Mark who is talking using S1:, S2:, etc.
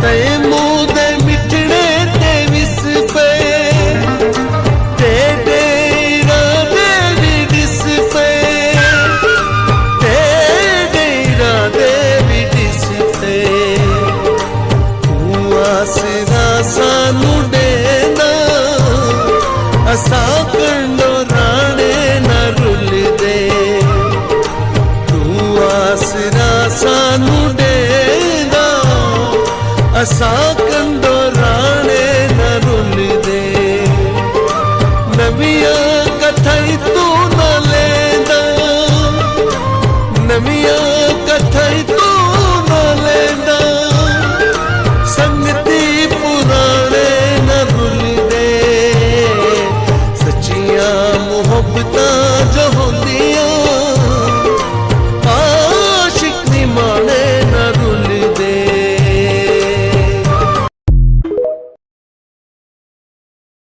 S1: तैमूं दे मिठड़े ते विस पे तेरे इरादे भी दिस पे तेरे इरादे भी दिस पे तू आसरा सानू देना असा कंडो राणे न रुल दे तू आसरा सानू देना असा